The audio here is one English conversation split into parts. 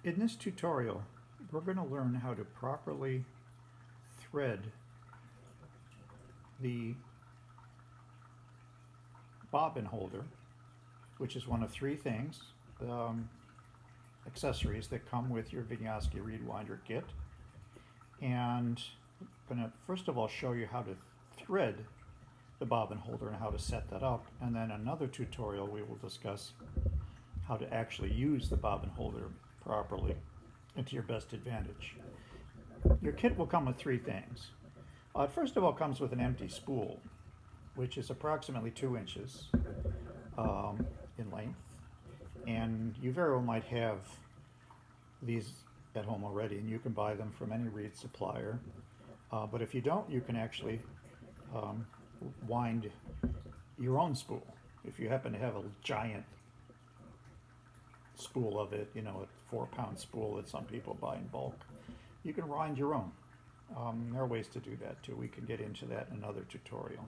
In this tutorial, we're going to learn how to properly thread the bobbin holder, which is one of three things, accessories that come with your Vinoski Reed Winder Kit. And I'm going to first of all show you how to thread the bobbin holder and how to set that up, and then another tutorial we will discuss how to actually use the bobbin holder properly and to your best advantage. Your kit will come with three things. First of all, it comes with an empty spool, which is approximately 2 inches in length, and you very well might have these at home already, and you can buy them from any reed supplier. But if you don't, you can actually wind your own spool. If you happen to have a giant spool of it, you know, a 4-pound spool that some people buy in bulk, you can wind your own. There are ways to do that too. We can get into that in another tutorial.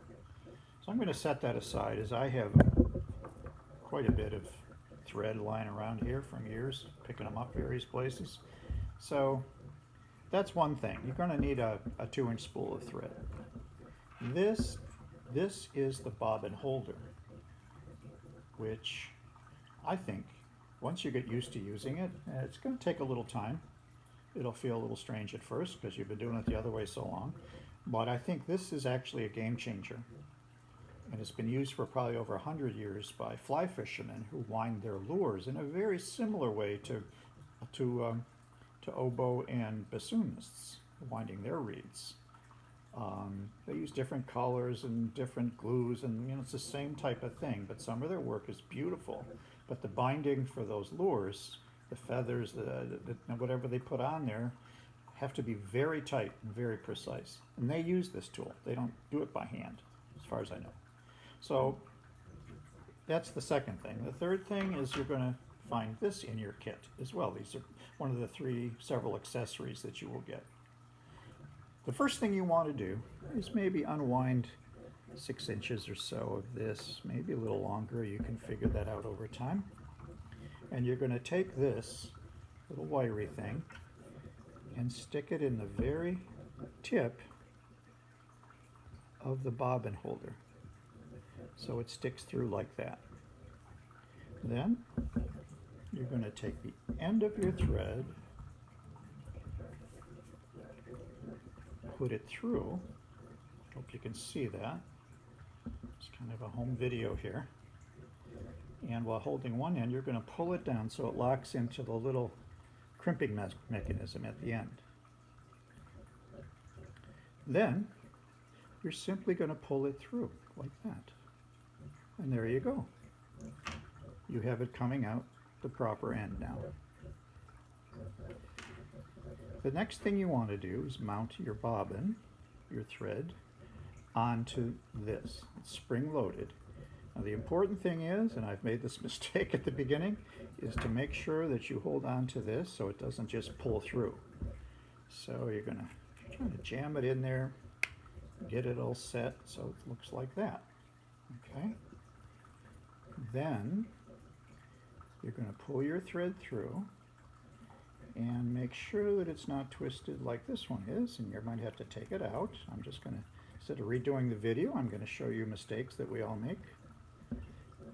So I'm going to set that aside, as I have quite a bit of thread lying around here from years, picking them up various places. So that's one thing. You're going to need a 2-inch spool of thread. This is the bobbin holder, which I think once you get used to using it, it's going to take a little time. It'll feel a little strange at first because you've been doing it the other way so long, but I think this is actually a game changer, and it's been used for probably over 100 years by fly fishermen who wind their lures in a very similar way to oboe and bassoonists winding their reeds. They use different colors and different glues, and it's the same type of thing, but some of their work is beautiful. But the binding for those lures, the feathers, whatever they put on there, have to be very tight and very precise. And they use this tool. They don't do it by hand, as far as I know. So that's the second thing. The third thing is you're going to find this in your kit as well. These are one of the several accessories that you will get. The first thing you want to do is maybe unwind 6 inches or so of this, maybe a little longer. You can figure that out over time. And you're going to take this little wiry thing and stick it in the very tip of the bobbin holder, so it sticks through like that. Then you're going to take the end of your thread, put it through. Hope you can see that. It's kind of a home video here. And while holding one end, you're going to pull it down so it locks into the little crimping mechanism at the end. Then you're simply going to pull it through like that. And there you go. You have it coming out the proper end now. The next thing you want to do is mount your bobbin, your thread, onto this. It's spring-loaded. Now the important thing is, and I've made this mistake at the beginning, is to make sure that you hold on to this so it doesn't just pull through. So you're going to try to jam it in there, get it all set so it looks like that. Okay? Then you're going to pull your thread through and make sure that it's not twisted like this one is, and you might have to take it out. I'm just going to, instead of redoing the video, I'm going to show you mistakes that we all make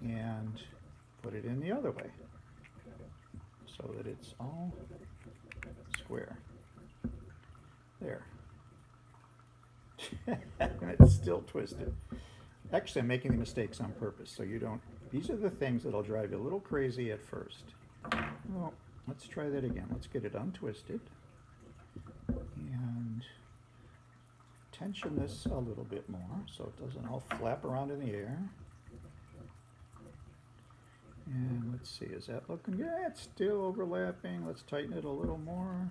and put it in the other way so that it's all square. There. It's still twisted. Actually, I'm making the mistakes on purpose so you don't. These are the things that'll drive you a little crazy at first. Well, let's try that again. Let's get it untwisted and tension this a little bit more so it doesn't all flap around in the air. And let's see, is that looking good? It's still overlapping. Let's tighten it a little more.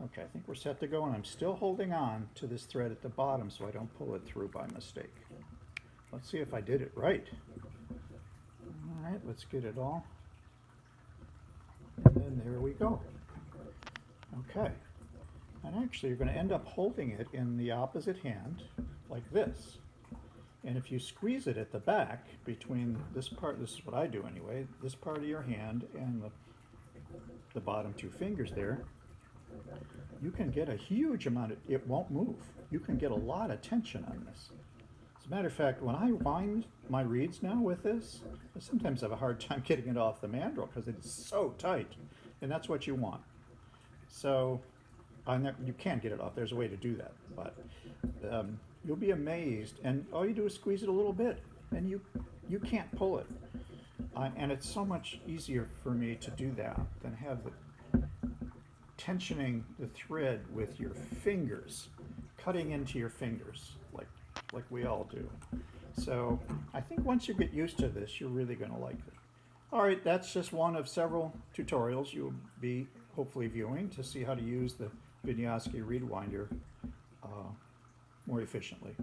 Okay, I think we're set to go, and I'm still holding on to this thread at the bottom so I don't pull it through by mistake. Let's see if I did it right. All right, let's get it all. And then there we go. Okay. And actually, you're going to end up holding it in the opposite hand like this. And if you squeeze it at the back between this part, this is what I do anyway, this part of your hand and the the bottom two fingers there, you can get a huge amount of, it won't move. You can get a lot of tension on this. As a matter of fact, when I wind my reeds now with this, I sometimes have a hard time getting it off the mandrel because it's so tight, and that's what you want. So you can get it off. There's a way to do that, but you'll be amazed. And all you do is squeeze it a little bit, and you can't pull it. And it's so much easier for me to do that than have the tensioning the thread with your fingers, cutting into your fingers like we all do. So I think once you get used to this, you're really going to like it. All right, that's just one of several tutorials you'll be hopefully viewing to see how to use the Vinoski Reed Winder more efficiently.